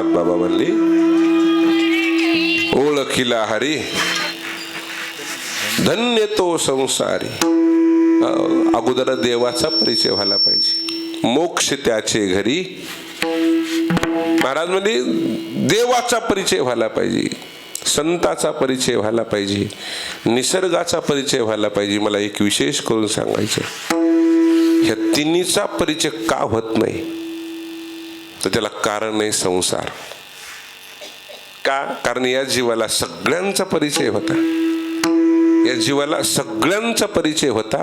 बाबा म्हणली ओळखिला हरी धन्य तो संसारी. अगोदर देवाचा परिचय व्हायला पाहिजे. मोक्ष त्याचे घरी. महाराज म्हणजे देवाचा परिचय व्हायला पाहिजे, संताचा परिचय व्हायला पाहिजे, निसर्गाचा परिचय व्हायला पाहिजे. मला एक विशेष करून सांगायचं, ह्या तिन्हीचा परिचय का होत नाही तर त्याला कारण आहे संसार. का? कारण या जीवाला सगळ्यांचा परिचय होता, या जीवाला सगळ्यांचा परिचय होता,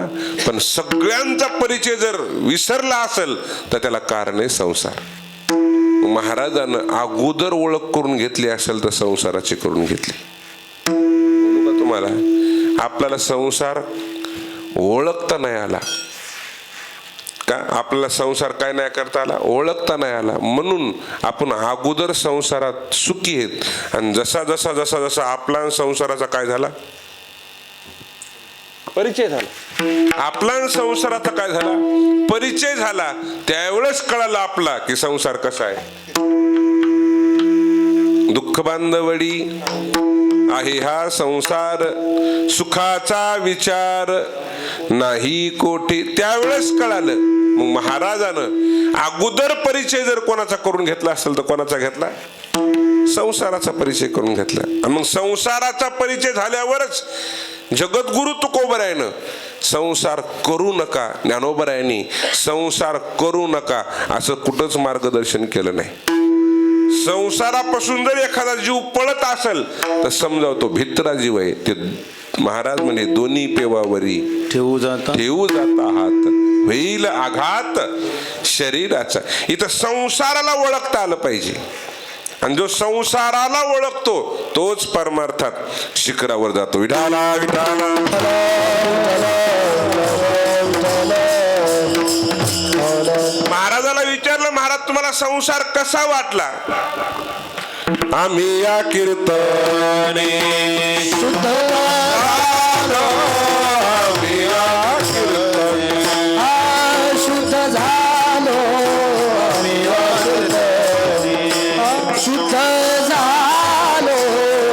पण सगळ्यांचा परिचय जर विसरला असेल तर त्याला कारण आहे संसार. महाराजानं अगोदर ओळख करून घेतली असेल तर संसाराची करून घेतली. बोलू का तुम्हाला? आपल्याला संसार ओळखता नाही आला का? आपल्याला संसार काय नाही करता आला? ओळखता नाही आला. म्हणून आपण अगोदर संसारात सुखी आहेत. आणि जसा जसा जसा जसा आपला संसाराचा काय झाला परिचय झाला, आपला संसाराचा काय झाला परिचय झाला, त्यावेळेस कळालं आपला की संसार कसा आहे. दुःख बांधवडी आहे हा संसार, सुखाचा विचार नाही कोठे. त्यावेळेस कळालं. मग महाराजानं अगोदर परिचय जर कोणाचा करून घेतला असेल तर कोणाचा घेतला? संसाराचा परिचय करून घेतला. आणि मग संसाराचा परिचय झाल्यावरच जगद्गुरु तुकोबरायानं संसार करू नका, ज्ञानोबरायांनी संसार करू नका असं कुठंच मार्गदर्शन केलं नाही. संसारापासून जर एखादा जीव पळत असेल तर समजाव तो भित्रा जीव आहे. ते महाराज म्हणजे दोन्ही पेवावरी ठेवू जाता हात, होईल आघात शरीराचा. इथं संसाराला ओळखता आलं पाहिजे. आणि जो संसाराला ओळखतो तोच परमार्थात शिखरावर जातो. विठाला विठाला. महाराजाला विचारलं, महाराज तुम्हाला संसार कसा वाटला? आम्ही या कीर्तने शुद्ध झालो, आम्ही या कीर्तने शुद्ध झालो, आम्ही या कीर्तने शुद्ध झालो,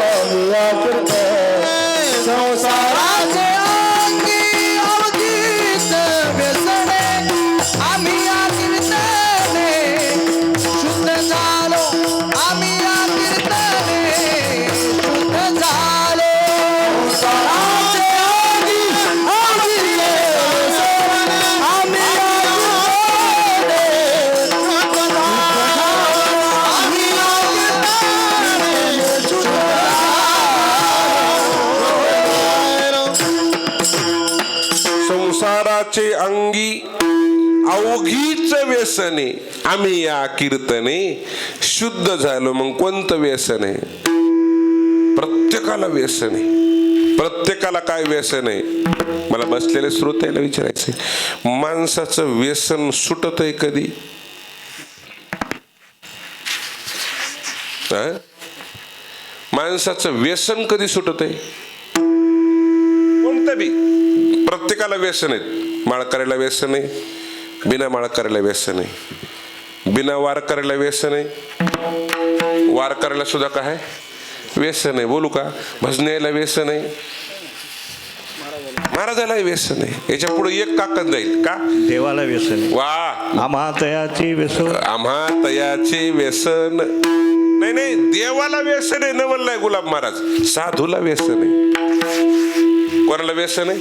आम्ही या कीर्तने संसाराचे अंगी अवधीत व्यसने आम्ही या कीर्तने शुद्ध झालो, आम्ही या कीर्तने शुद्ध झालो. संसाराचे अंगी अवधीत व्यसने आम्ही या कीर्तने शुद्ध झालो, आम्ही या कीर्तने शुद्ध संसाराचे अंगी अवघीच व्यसने आम्ही या कीर्तने शुद्ध झालो. मग कोणतं व्यसन आहे? प्रत्येकाला व्यसन आहे. प्रत्येकाला काय व्यसन आहे? मला बसलेले श्रोत्याला विचारायचंय, माणसाचं व्यसन सुटतंय कधी? माणसाचं व्यसन कधी सुटतंय? कोणतं बी. प्रत्येकाला व्यसन आहेत. माळ करायला व्यसन आहे, बिना माळ करायला व्यसन आहे, बिना वार करायला व्यसन आहे, वार करायला सुद्धा काय व्यसन आहे. बोलू का? भजन्याला व्यसन आहे, महाराजाला व्यसन आहे. याच्या पुढे एक काकद जाईल का? देवाला व्यसन. वा. आम्हा तयाचे व्यसन. आम्हा तयाचे व्यसन नाही, देवाला व्यसन आहे न म्हणलाय गुलाब महाराज. साधूला व्यसन आहे. कोणाला व्यसन आहे?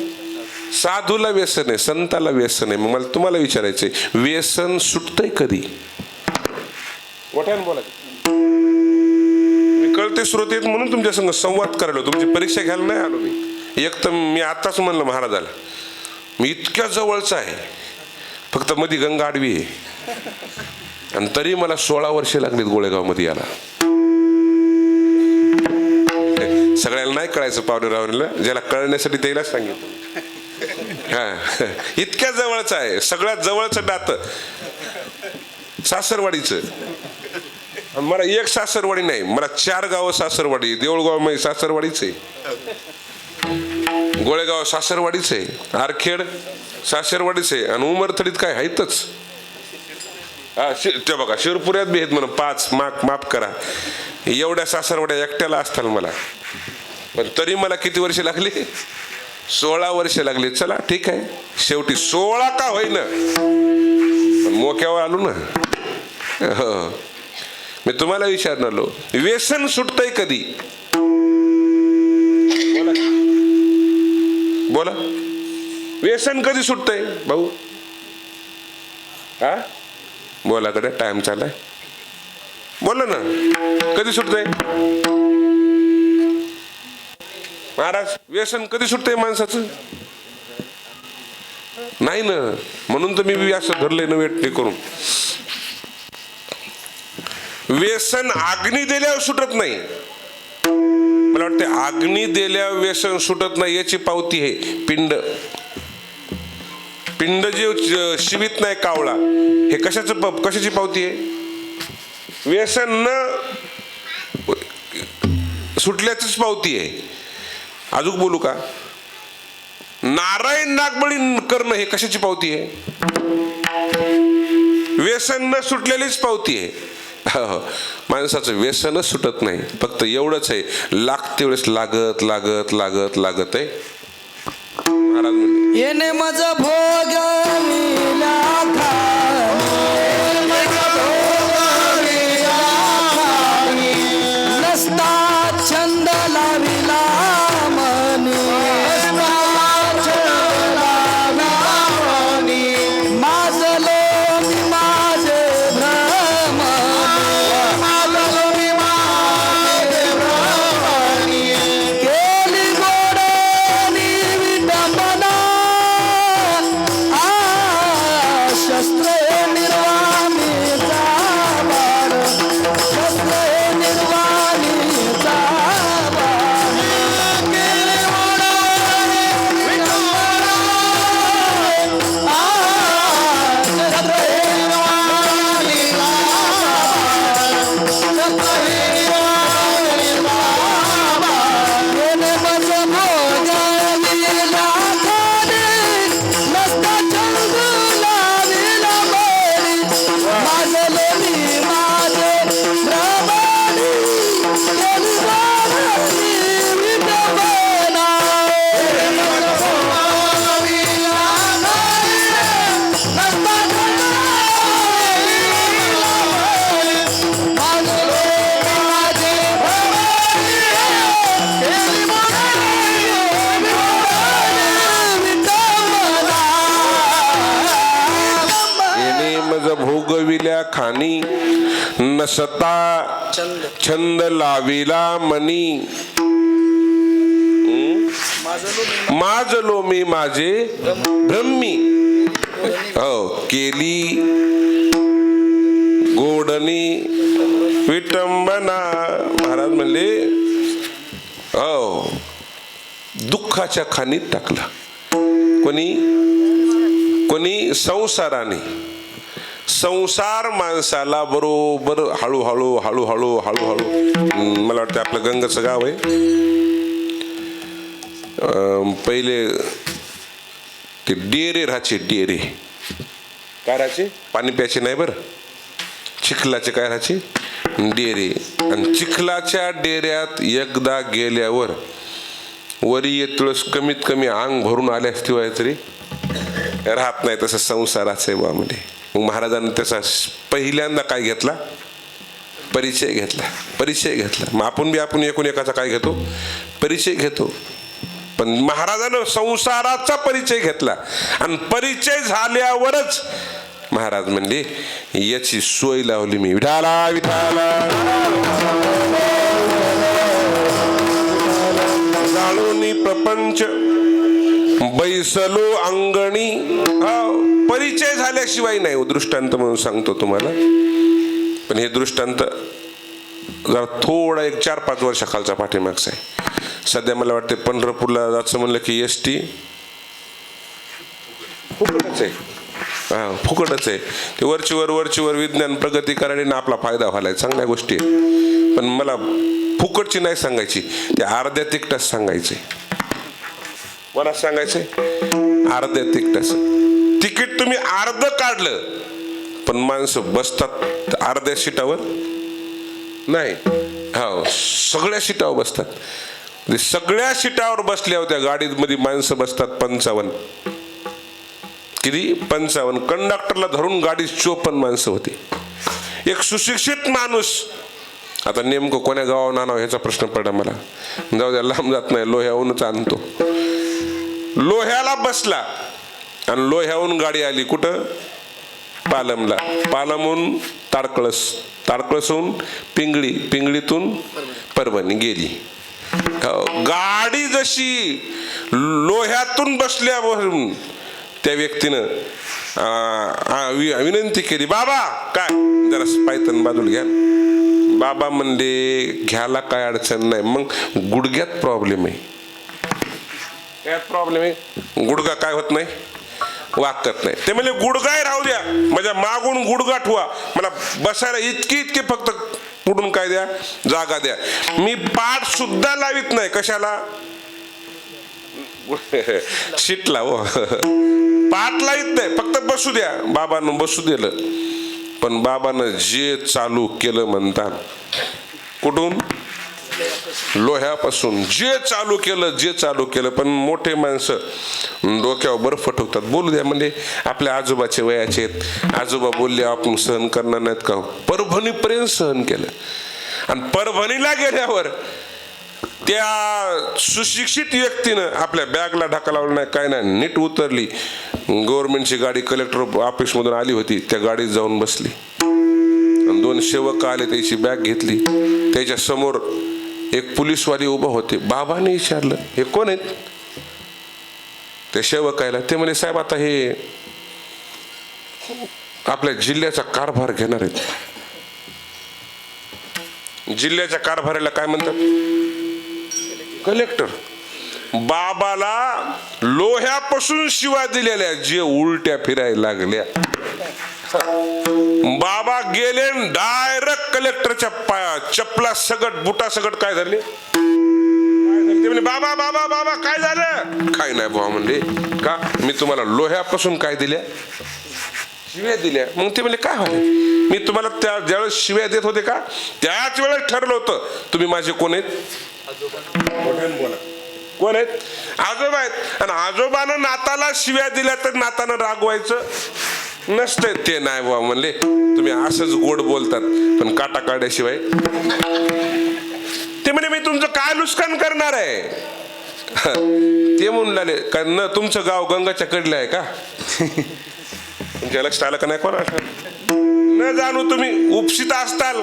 साधूला व्यसन आहे, संताला व्यसन आहे. मग मला तुम्हाला विचारायचंय, व्यसन सुटतंय कधी? मोठ्यानं बोला. मी कळते श्रोते म्हणून तुमच्या संग संवाद करायला, तुमची परीक्षा घ्यायला नाही आलो मी. एक तर मी आताच म्हणलं महाराजाला, मी इतक्या जवळचा आहे, फक्त मध्ये गंगा आडवी आहे, आणि तरी मला 16 वर्षे लागलीत गोळेगावमध्ये याला. सगळ्याला नाही कळायचं पावणेरावला, ज्याला कळण्यासाठी त्यालाच सांगितलं. हा, इतक्या जवळचं आहे, सगळ्यात जवळचं नातं सासरवाडीचं. मला एक सासरवाडी नाही, मला 4 गावं सासरवाडी. देऊळगाव मध्ये सासरवाडीच आहे, गोळेगाव सासरवाडीच आहे, आरखेड सासरवाडीच आहे, आणि उमरथडीत काय आहेतच. ते बघा शिरपुऱ्यात बी आहेत म्हणा 5. माफ करा, एवढ्या सासरवाड्या एकट्याला असताल मला. पण तरी मला किती वर्ष लागली? 16 वर्ष लागली. चला ठीक आहे, शेवटी 16 का होईना मोक्यावर आलो ना. हो, मी तुम्हाला विचारणार, व्यसन सुटतंय कधी? बोला, व्यसन कधी सुटतंय भाऊ? हा बोला, कडे टाइम चाललाय, बोला ना, कधी सुटतंय महाराज? व्यसन कधी सुटतंय माणसाचं? नाही ना, म्हणून तर मी असं धरलंय ना वेट करून. व्यसन अग्नी दिल्यावर सुटत नाही. मला वाटते अग्नी दिल्यावर व्यसन सुटत नाही याची पावती आहे पिंड. पिंड जे शिवित नाही कावळा, हे कशाची पावती आहे? व्यसन न सुटल्याचीच पावती आहे. अजून बोलू का? नारायण नागबळी करणं हे कशाची पावती आहे? व्यसन न सुटलेलीच पावती आहे. माणसाचं व्यसनच सुटत नाही, फक्त एवढंच आहे, लागते वेळेस लागत लागत लागत लागत आहे. महाराज म्हणले, येणे मज भोग नसता छंद लाविला मनी, माझलो मी माझे भ्रम, केली गोडणी विटंबना, शस्त्र निर्वाणीचा बाण, शस्त्र निर्वाणीचा बाण, केली गोडणी विटंबना, शस्त्र निर्वाणीचा बाण, शस्त्र निर्वाणीचा बाण, येणे मज भोगविला खाणे, नसता छंद लाविला मनी, माझलो मी माझे भ्रमणी, केली गोडणी विटंबना, भोगविला खाणे, नसता छंद लाविला मनी, माझलो मी माझे भ्रमणी, केली गोडणी विटंबना. येणे मज भोगविल्या खाणी, नसता छंद लाविला मनी, माजलो मी माझे ब्रह्मी. हो, केली गोडणी विटंबना. महाराज म्हणले, हो, दुःखाच्या खाणीत टाकला. कोणी संसाराने. संसार माणसाला बरोबर हळूहळू हळूहळू हळूहळू, मला वाटतं आपलं गंगाचं गाव आहे, पहिले ते डेरे राहायचे. डेरे काय राहायचे? पाणी प्यायचे नाही बरं, चिखलाचे काय राहायचे? डेरे. आणि चिखलाच्या डेऱ्यात एकदा गेल्यावर वरी येतळस कमीत कमी अंग भरून आल्यास तेव्हा तरी राहत नाही. तसं संसाराचं आहे बामध्ये. मग महाराजांनी त्याचा पहिल्यांदा काय घेतला? परिचय घेतला. परिचय घेतला. मग आपण एकूण एकाचा काय घेतो? परिचय घेतो. पण महाराजानं संसाराचा परिचय घेतला आणि परिचय झाल्यावरच महाराज म्हणले याची सोय लावली मी. विठाला विठाला जाळूनी प्रपंच पंच बैसलो अंगणी. परिचय झाल्याशिवाय नाही हो, दृष्टांत म्हणून सांगतो तुम्हाला. पण हे दृष्टांत जरा थोडा एक 4-5 वर्षाखालचा पाठीमागचा आहे. सध्या मला वाटते पंढरपूरला जायचं म्हणलं की एसटी फुकटच आहे. फुकटच आहे. ते वरचीवर विज्ञान प्रगती करायला आपला फायदा व्हायला चांगल्या गोष्टी आहेत. पण मला फुकटची नाही सांगायची, ते अर्ध्या तिकटाच सांगायचे. मला सांगायचंय अर्ध्या तिकटाच. तिकीट तुम्ही अर्ध काढलं पण माणसं बसतात अर्ध्या सीटावर नाही. हो, सगळ्या सीटावर बसतात. सगळ्या सीटावर बसल्या होत्या गाडीमध्ये माणसं बसतात 55. किती? 55. कंडक्टरला धरून गाडीत 54 माणसं होती. एक सुशिक्षित माणूस, आता नेमकं कोण्या गावावर आणावं ह्याचा प्रश्न पडला मला. जाऊ द्या, लांब जात नाही, लोह्याहूनच आणतो. लोह्याला बसला आणि लोह्याहून गाडी आली कुठं? पालमला. पालमहून तारकळसहून पिंगळी, पिंगळीतून परभणी गेली. गाडी जशी लोह्यातून बसल्यावरून त्या व्यक्तीनं विनंती केली, बाबा काय जरा पायतन बाजूला घ्या. बाबा म्हणले घ्यायला काय अडचण नाही, मग गुडघ्यात प्रॉब्लेम आहे. काय प्रॉब्लेम आहे? गुडघा काय होत नाही, वाकत नाही. ते म्हणजे गुडघाही राहू द्या, माझ्या मागून गुडघा ठेवा, मला बसायला इतकी फक्त पुढून काय द्या, जागा द्या. मी पाठ सुद्धा लावित नाही. कशाला? शीटला हो. पाठ लावित नाही, फक्त बसू द्या. बाबांना बसू दिलं. पण बाबानं जे चालू केलं म्हणतात, कुठून? लोह्यापासून जे चालू केलं. पण मोठे माणसं डोक्यावर बर्फ ठोकतात. बोलू द्या म्हणजे आपल्या आजोबाचे वयाचे आहेत, आजोबा बोलले आपण सहन करणार नाहीत का? परभणीपर्यंत सहन केलं. आणि परभणीला गेल्यावर त्या सुशिक्षित व्यक्तीनं आपल्या बॅगला ढाका लावला नाही, काय नाही, नीट उतरली. गव्हर्नमेंटची गाडी कलेक्टर ऑफिस मधून आली होती, त्या गाडीत जाऊन बसली. 2 सेवक आले, त्याची बॅग घेतली. त्याच्या समोर एक पोलीसवाली उभा होते. बाबाने विचारलं, हे कोण आहेत? ते सेवकायला. ते म्हणे, साहेब आता हे आपल्या जिल्ह्याचा कारभार घेणार आहेत. जिल्ह्याच्या कारभाराला काय म्हणतात? कलेक्टर. बाबाला लोह्यापासून शिवा दिलेल्या, जे उलट्या फिरायला लागल्या. बाबा गेले डायरेक्ट कलेक्टरच्या चपला सगट, बुटा सगट काय झाले? बाबा बाबा बाबा काय झालं? काय नाही बाबा म्हणले. का? मी तुम्हाला लोह्यापासून काय दिल्या? शिव्या दिल्या. मग ते म्हणले काय व्हायला? मी तुम्हाला त्या ज्यावेळेस शिव्या देत होते का, त्याच वेळेस ठरलं होतं तुम्ही माझे कोण आहेत? बोला. कोण आहेत? आजोबा आहेत. आणि आजोबानं नाताला शिव्या दिल्या तर नातानं रागवायचं नसतंय. ते नाही बाबा म्हणले, तुम्ही असंच गोड बोलतात पण काटा काढल्याशिवाय. ते म्हणे मी तुमचं काय नुकसान करणार आहे? ते म्हणून लागले का न तुमचं गाव गंगाच्या कडलं आहे का? तुमच्या लक्षात आलं का नाही? कोणा न जाणू तुम्ही उपसित असताल,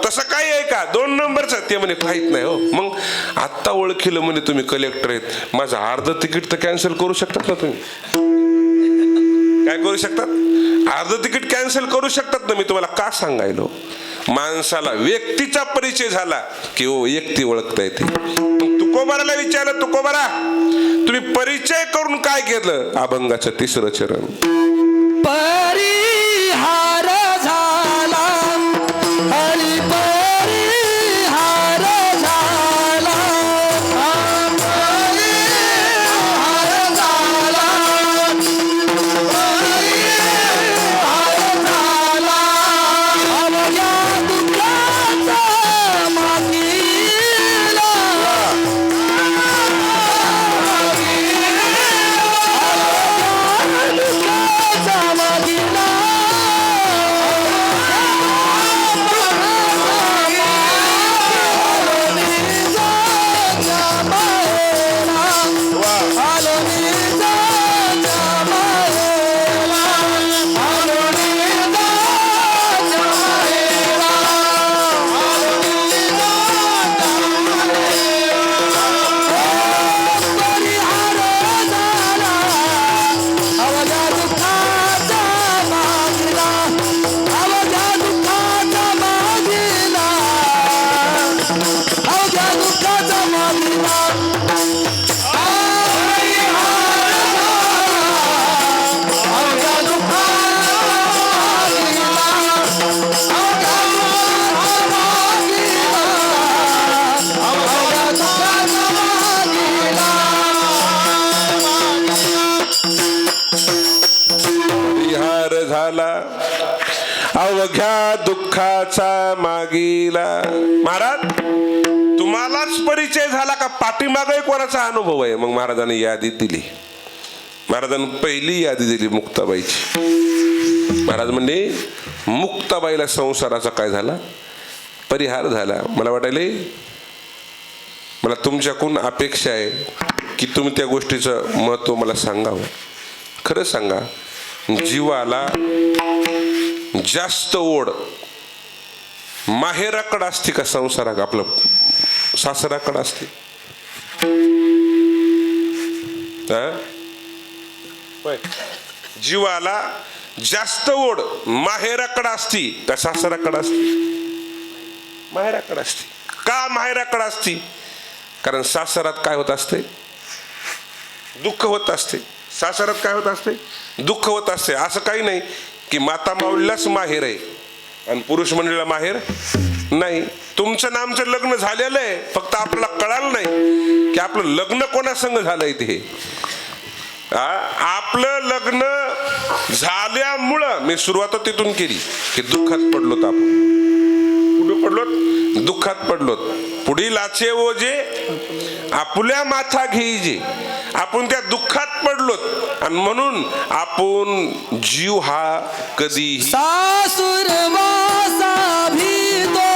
तसं काही आहे का? 2 नंबरचं. ते म्हणे माहित नाही हो. मग आत्ता ओळखीलं म्हणे तुम्ही कलेक्टर आहेत, माझं अर्ध तिकीट तर कॅन्सल करू शकतात ना तुम्ही? काय करू शकतात? अर्ध तिकीट कॅन्सल करू शकतात ना. मी तुम्हाला का सांगायलो? माणसाला व्यक्तीचा परिचय झाला की हो व्यक्ती ओळखता येते. तुकोबाराला विचारलं, तुकोबारा तुम्ही परिचय करून काय केलं? अभंगाचं 3रं चरण. परिहार झाला हरी परिहार झाला. परिहार झाला. परिहार झाला. अवघ्या दुःखाचा मातीला. दुःखाचा मातीला अवघ्या दुःखाचा मागीला. महाराज तुम्हालाच परिचय झाला का पाठीमागे कोणाचा अनुभव आहे? मग महाराजांनी यादी दिली. महाराजांनी पहिली यादी दिली मुक्ताबाईची. महाराज म्हणले मुक्ताबाईला संसाराचा काय झाला? परिहार झाला. मला वाटायले मला तुमच्याकडून अपेक्षा आहे की तुम्ही त्या गोष्टीचं महत्त्व मला सांगावं. खरं सांगा, जीवाला जास्त ओढ माहेराकडं असते का संसाराकडं, आपलं सासराकडं असते? जीवाला जास्त ओढ माहेराकडं असती का सासराकडं असती? माहेराकडं असती. का माहेराकडं असती? कारण सासरात काय होत असते? दुःख होत असते. सासरात काय होत असते? दुःख होत असते. असं काही नाही की माता माऊलीलाच माहेर आहे आणि पुरुष मंडळीला माहेर नाही. तुमचं ना आमचं लग्न झालेलं आहे, फक्त आपल्याला कळालं नाही की आपलं लग्न कोणासंग झालंय. ते आपलं लग्न झाल्यामुळं मी सुरुवात तिथून केली की दुःखात पडलोत आपण. कुठं पडलोत? दुःखात पडलोत. पुढील आचे ओझे आपल्या माथा घेईजे. आपण त्या दुःखात पडलोत आणि म्हणून आपण जीव हा कधीही सासुर वासा भीतो,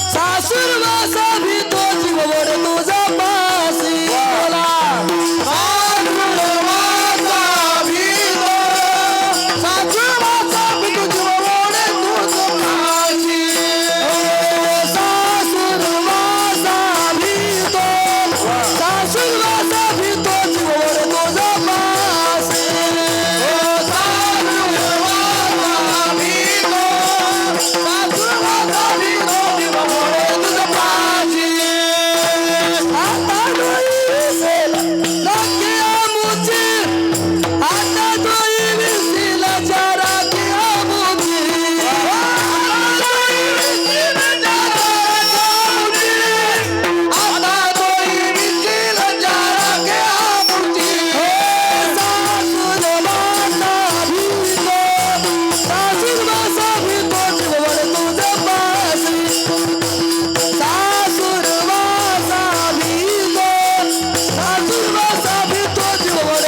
सासुर वासा भीतो, जीववर तुझा पासी बोला. सासुर वासा भीतो, सासुर वासा भीतो, जीववर तुझा पासी. सासुर वासा भीतो, सासुर वासा भीतो, जीववर तुझा पासी. भीतो जीवावर तुझा पासूर वासा भीतो, सासूर वासा भीतो, जीवावर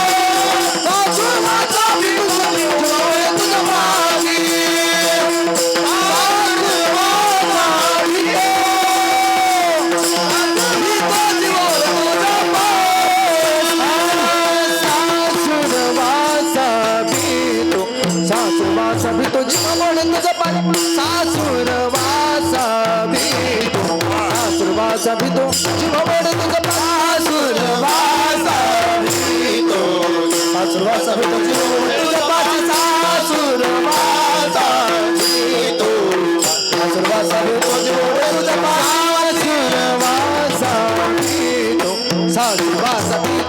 तुझा पासी. सासूर वासा भीतो, सासूर वासा भीतो, जीवावर तुझा पासूर वासा भीतो, सासूर वासा भीतो, जीवावर तुझा पासी. सासूर वासा भीतो, सासूर वासा भीतो,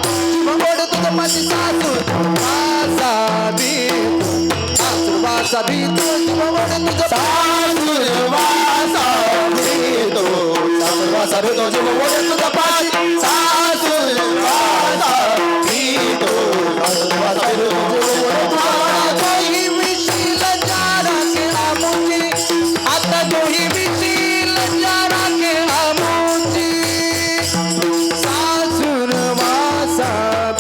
जीवावर तुझा सासूर वासा भीतो, सासूर वासा भीतो, जीवावर तुझा पासी. सासूर वासा भीतो, सासूर वासा भीतो, जीवावर तुझा पासी. मिशील जारा केला मुची, आता तोही मिशील जारा केला मुची. सासूर वासा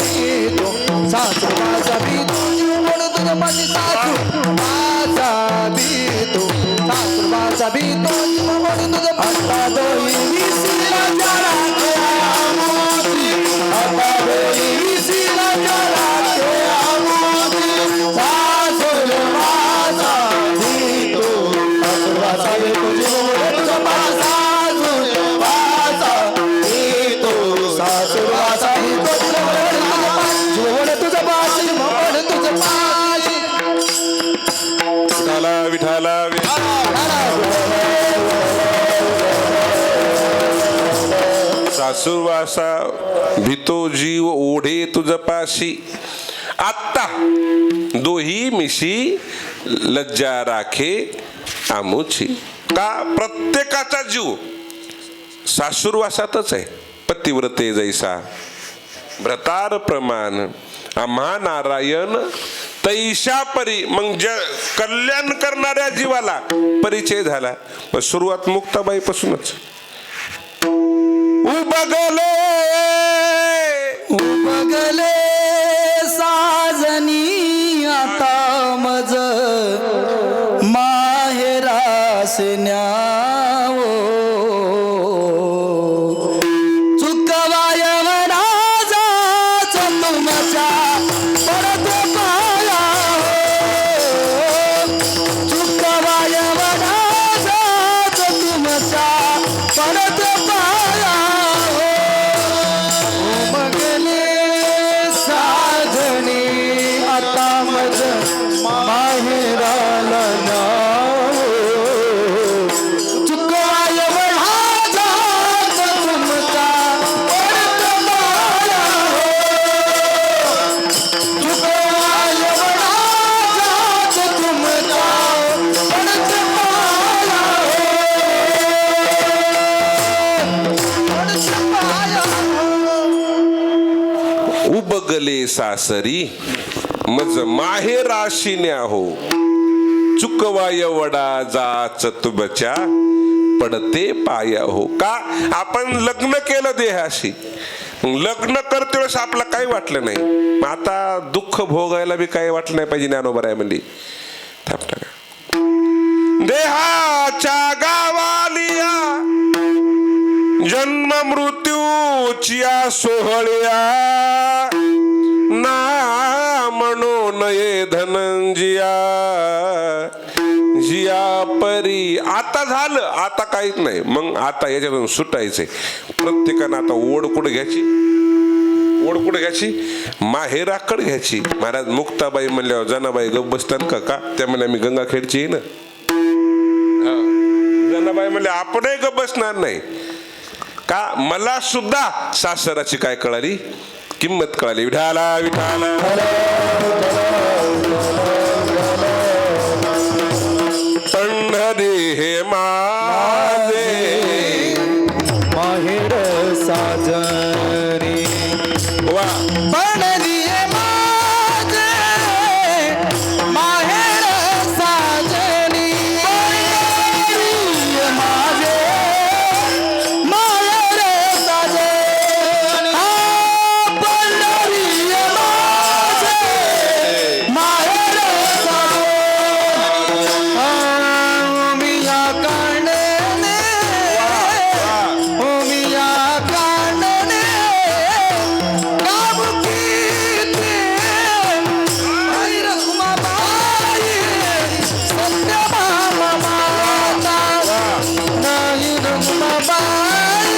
भीतो, सासूर वासा भीतो, जीवावर तुझा पासी. सासूर वासा भीतो, सासूर वासा भीतो, जीवावर तुझा पासी. आता तोही मिशील जारा केला मुची, आता तोही मिशील जारा केला मुची. सासूर वासा भीतो, सासूर वासा भीतो, जीवावर तुझा पासी. सासूर वासा भीतो, सासूर वासा भीतो, जीवावर तुझा पासी, जीवावर तुझा पासी. विठाला सासूर वासा भीतो, जीव ओढे तुझ पाशी. आत्ता दोही मिशी लज्जा राखे आमुची. का प्रत्येकाचा जीव सासूरवासातच आहे. पतिव्रते जैसा भ्रतार प्रमाण आम्हा नारायण तैशा परी. मग कल्याण करणाऱ्या जीवाला परिचय झाला. मग सुरुवात मुक्ताबाईपासूनच. उबगले उबगले साजनी आता मज माहेरास न्यावो. चुकवाय वराजाच तुमच्या परत पाया हो. चुकवाय वराजाच तुमच्या परत पाया हो. उमगले साजनी आता मज माहेराला न्यावो. चुकवाय वराजाच तुमच्या परत पाया हो. चुकवाय वराजाच तुमच्या परत पाया हो. उबगले सासरी मज माहेराशिन्या हो. चुकवाय वडा जाच तुमच्या पडते पाया हो. का आपण लग्न केलं देहाशी. लग्न करते वेळेस आपलं काही वाटलं नाही. मग आता दुःख भोगायला बी काही वाटलं नाही पाहिजे. ज्ञानोबा म्हणजे देहाच्या गावालिया जन्म मृत्यूच्या सोहळ्या ना म्हणून ये धनंजिया जिया परी. आता झालं, आता काहीच नाही. मग आता याच्यातून सुटायचंय. प्रत्येकानं आता ओढ कुठे घ्यायची, ओढ कुठे घ्यायची, माहेराकडे घ्यायची. महाराज मुक्ताबाई म्हणल्यावर जनाबाई गप बसतात का? त्या म्हणल्या मी गंगाखेडची आहे ना. जनाबाई म्हणले आपणही गप बसणार नाही का? मला सुद्धा सासराची काय कळाली, किंमत कळाली. विठाला विठाला पंढरी हे माझे माहेर साजनी वा. पंढरी माझे माहेर साजनी. पंढरी माझे माहेर साजनी. पंढरी माझे माहेर साजनी. मिया कांडणे ओ मिया कांडणे काबुकीते आई रखुमाबाई सत्यभामा माता. नाही रखुमाबाई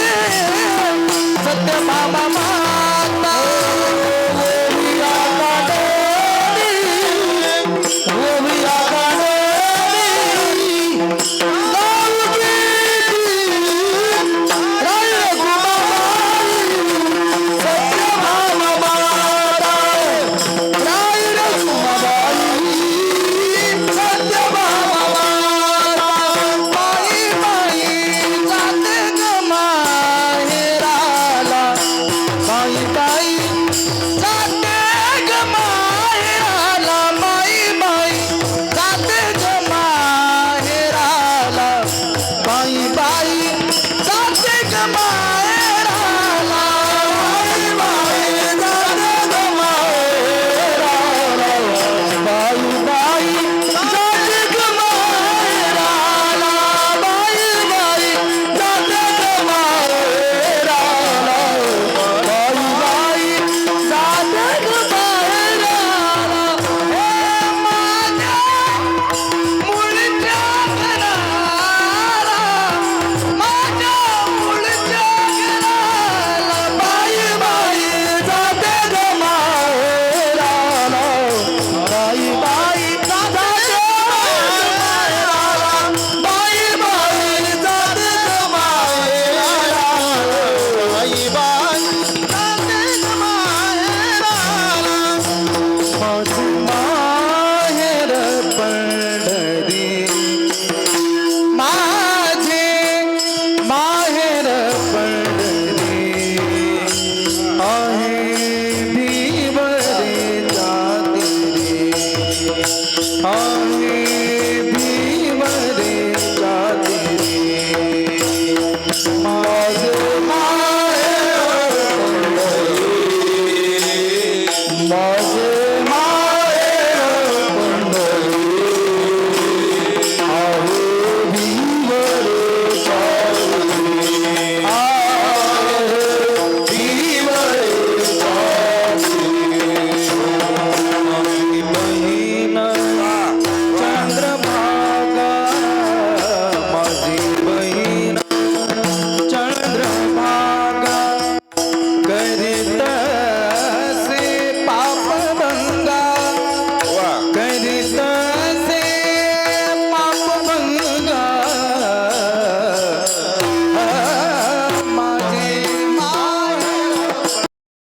सत्यभामा माता. ओ मिया कांडणे ओ मिया कांडणे बाई